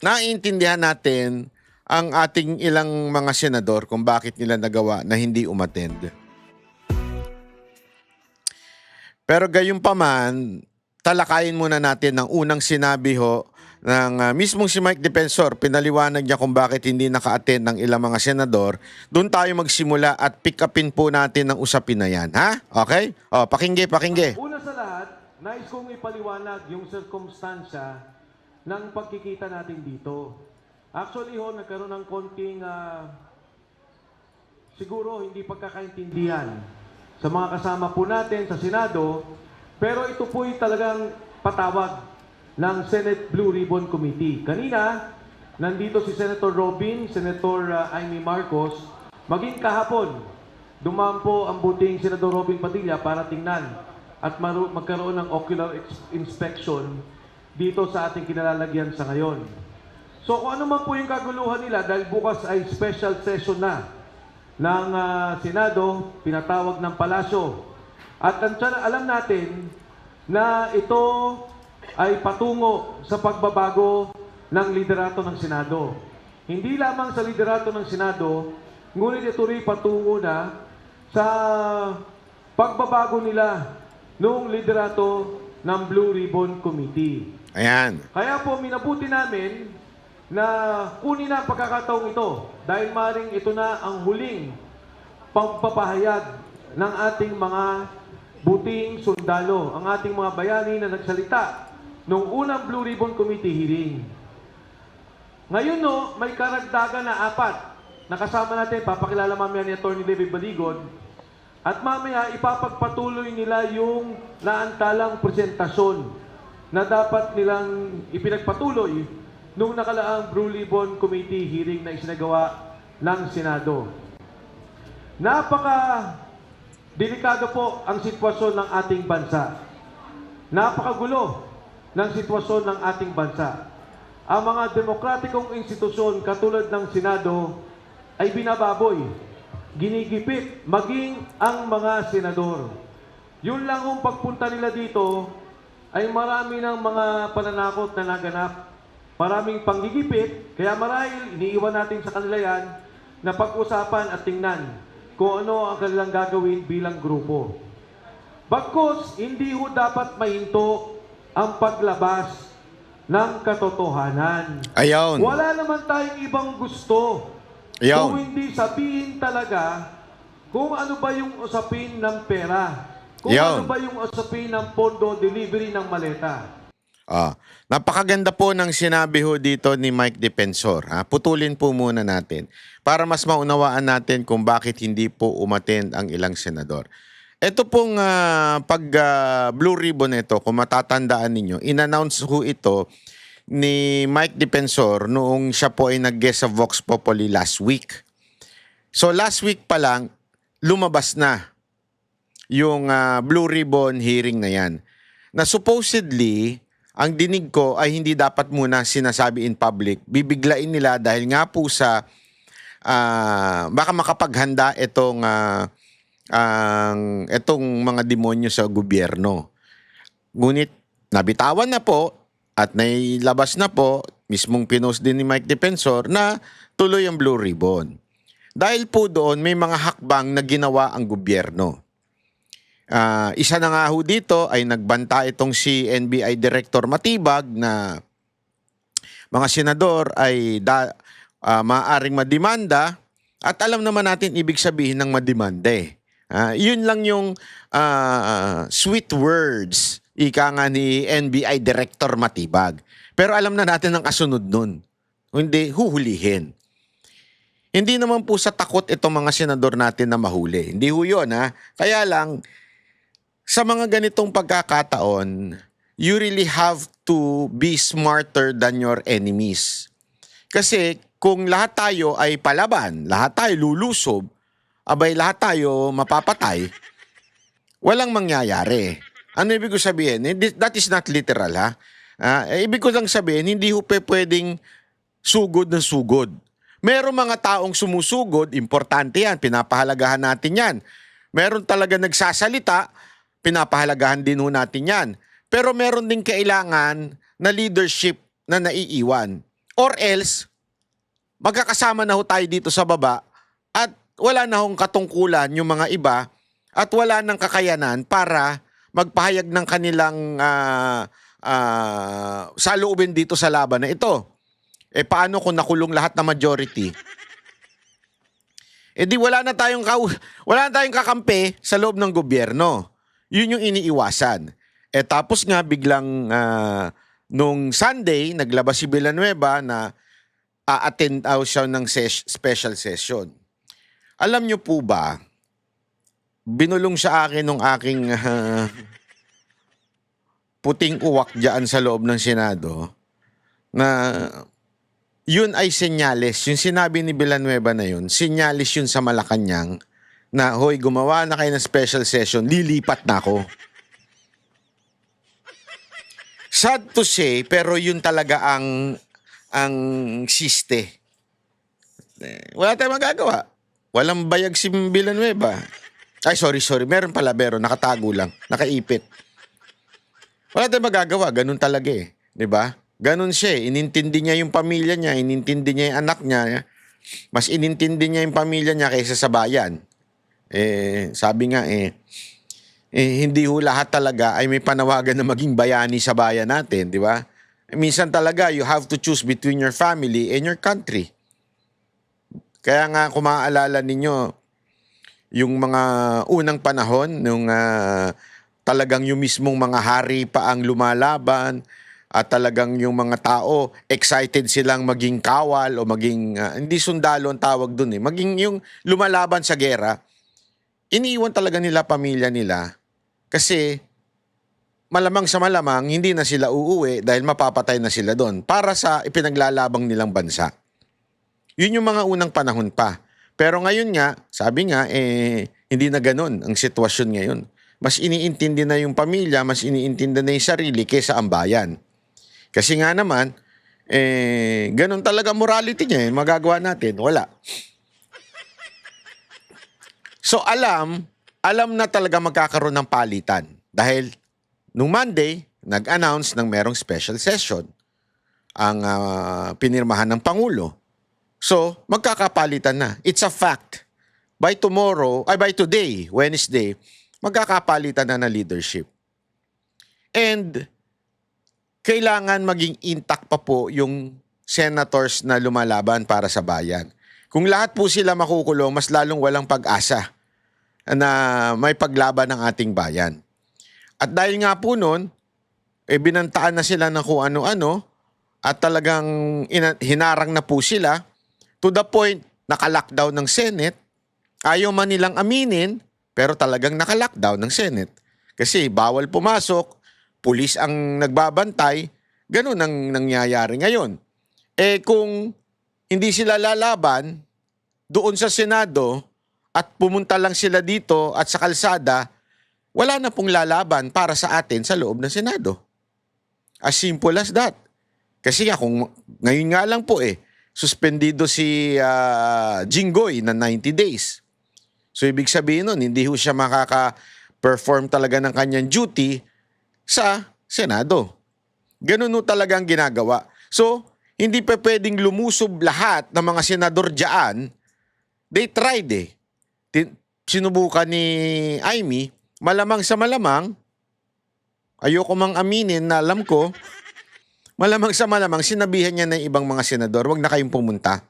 naiintindihan natin ang ating ilang mga senador kung bakit nila nagawa na hindi umattend. Pero gayunpaman, talakayin muna natin ang unang sinabi ho ng mismong si Mike Defensor. Pinaliwanag niya kung bakit hindi naka-attend ng ilang mga senador. Doon tayo magsimula at pick upin po natin ang usapin na yan. Ha? Okay? O, pakingge. Una sa lahat, nais kong ipaliwanag yung sirkumstansya ng pagkikita natin dito. Actually ho, nagkaroon ng konting siguro hindi pagkakaintindihan sa mga kasama po natin sa Senado, pero ito po'y talagang patawag ng Senate Blue Ribbon Committee. Kanina, nandito si Senator Robin, Senator Amy Marcos, maging kahapon, dumaan po ang buting Senador Robin Padilla para tingnan at magkaroon ng ocular inspection dito sa ating kinalalagyan sa ngayon. So kung ano man po yung kaguluhan nila, dahil bukas ay special session na ng Senado, pinatawag ng Palasyo. At alam natin na ito ay patungo sa pagbabago ng liderato ng Senado. Hindi lamang sa liderato ng Senado, ngunit ito rin patungo na sa pagbabago nila noong liderato ng Blue Ribbon Committee. Ayan. Kaya po minabuti namin na kunin na ang pagkakataong ito dahil maring ito na ang huling pagpapahayag ng ating mga buting sundalo, ang ating mga bayani na nagsalita noong unang Blue Ribbon Committee hearing. Ngayon no, may karagdagan na 4 na kasama natin, papakilala mamaya ni Atty. David Baligon, at mamaya ipapagpatuloy nila yung naantalang presentasyon na dapat nilang ipinagpatuloy nung nakalaang Blue Ribbon Committee hearing na isinagawa ng Senado. Napaka-delikado po ang sitwasyon ng ating bansa. Napakagulo ng sitwasyon ng ating bansa. Ang mga demokratikong institusyon katulad ng Senado ay binababoy, ginigipit, maging ang mga senador. Yun lang kung pagpunta nila dito ay marami ng mga pananakot na naganap. Maraming panggigipit, kaya marahil iniiwan natin sa kanila yan na pag-usapan at tingnan kung ano ang kanilang gagawin bilang grupo. Bagkus, hindi ho dapat mahinto ang paglabas ng katotohanan. Ayaw. Wala naman tayong ibang gusto kung hindi sabihin talaga kung ano ba yung usapin ng pera, kung ano ba yung usapin ng pondo delivery ng maleta. Napakaganda po ng sinabi ho dito ni Mike Defensor. Putulin po muna natin para mas maunawaan natin kung bakit hindi po umattend ang ilang senador. Ito pong Blue Ribbon ito, kung matatandaan ninyo, in-announce ho ito ni Mike Defensor noong siya po ay nag-guest sa Vox Populi last week. So last week pa lang, lumabas na yung Blue Ribbon hearing na yan. Na supposedly, ang dinig ko ay hindi dapat muna sinasabi in public. Bibiglain nila dahil nga po sa baka makapaghanda itong mga demonyo sa gobyerno. Ngunit nabitawan na po at nailabas na po, mismong pinost din ni Mike Defensor na tuloy ang Blue Ribbon. Dahil po doon may mga hakbang na ginawa ang gobyerno. Isa na nga ho dito ay nagbanta itong si NBI Director Matibag na mga senador ay maaaring mademanda at alam naman natin ibig sabihin ng mademanda yun lang yung sweet words ika nga ni NBI Director Matibag. Pero alam na natin ang kasunod nun. Hindi, huhulihin. Hindi naman po sa takot itong mga senador natin na mahuli. Hindi ho yun Kaya lang, sa mga ganitong pagkakataon, you really have to be smarter than your enemies. Kasi kung lahat tayo ay palaban, lahat tayo lulusob, abay lahat tayo mapapatay, walang mangyayari. Ano ibig ko sabihin? That is not literal ibig ko lang sabihin, hindi ho pwedeng sugod na sugod. Merong mga taong sumusugod, importante yan, pinapahalagahan natin yan. Meron talaga nagsasalita, pinapahalagahan din ho natin yan. Pero meron din kailangan na leadership na naiiwan. Or else, magkakasama na ho tayo dito sa baba at wala na hong katungkulan yung mga iba at wala nang kakayanan para magpahayag ng kanilang saloobin dito sa laban na ito. Paano kung nakulong lahat na majority? Di wala na tayong kakampi sa loob ng gobyerno. Yun yung iniiwasan. Tapos nga biglang nung Sunday, naglabas si Villanueva na attend out siya ng special session. Alam niyo po ba, binulong sa akin nung aking puting uwak dyan sa loob ng Senado na yun ay senyales. Yung sinabi ni Villanueva na yun, senyales yun sa Malacanang na, hoy, gumawa na kayo ng special session, lilipat na ako. Sad to say, pero yun talaga ang siste. Wala tayong magagawa. Walang bayag si Villanueva. Ay, sorry. Meron, nakatago lang. Nakaipit. Wala tayong magagawa. Ganun talaga eh. Diba? Ganun siya eh. Inintindi niya yung pamilya niya. Inintindi niya yung anak niya. Mas inintindi niya yung pamilya niya kaysa sa bayan. Sabi nga hindi ho lahat talaga ay may panawagan na maging bayani sa bayan natin. Diba? Minsan talaga, you have to choose between your family and your country. Kaya nga kung maaalala ninyo, yung mga unang panahon, nung talagang yung mismong mga hari pa ang lumalaban at talagang yung mga tao excited silang maging kawal o maging, hindi sundalo ang tawag dun eh, maging yung lumalaban sa gera, iniiwan talaga nila pamilya nila kasi malamang sa malamang hindi na sila uuwi dahil mapapatay na sila doon para sa ipinaglalabang nilang bansa. Yun yung mga unang panahon pa. Pero ngayon nga, sabi nga, hindi na ganun ang sitwasyon ngayon. Mas iniintindi na yung pamilya, mas iniintindi na yung sarili kaysa ang bayan. Kasi nga naman, ganun talaga morality niya. Magagawa natin, wala. So alam na talaga magkakaroon ng palitan. Dahil nung Monday, nag-announce ng merong special session ang pinirmahan ng Pangulo. So, magkakapalitan na. It's a fact. By today, Wednesday, magkakapalitan na leadership. And kailangan maging intact pa po yung senators na lumalaban para sa bayan. Kung lahat po sila makukulong, mas lalong walang pag-asa na may paglaban ng ating bayan. At dahil nga po nun, binantaan na sila ng kung ano-ano at talagang hinarang na po sila to the point naka-lockdown ng Senate. Ayaw man nilang aminin, pero talagang naka-lockdown ng Senate. Kasi bawal pumasok, pulis ang nagbabantay, ganun ang nangyayari ngayon. Kung hindi sila lalaban doon sa Senado at pumunta lang sila dito at sa kalsada, wala na pong lalaban para sa atin sa loob ng Senado. As simple as that. Kasi kung ngayon nga lang po suspendido si Jinggoy na 90 days. So ibig sabihin nun, hindi ho siya makaka-perform talaga ng kanyang duty sa Senado. Ganun ho talaga ang ginagawa. So, hindi pa pwedeng lumusob lahat ng mga senador dyan. They tried Sinubukan ni Amy, malamang sa malamang, ayoko mang aminin na alam ko, malamang sa malamang, sinabihan niya ng ibang mga senador, wag na kayong pumunta.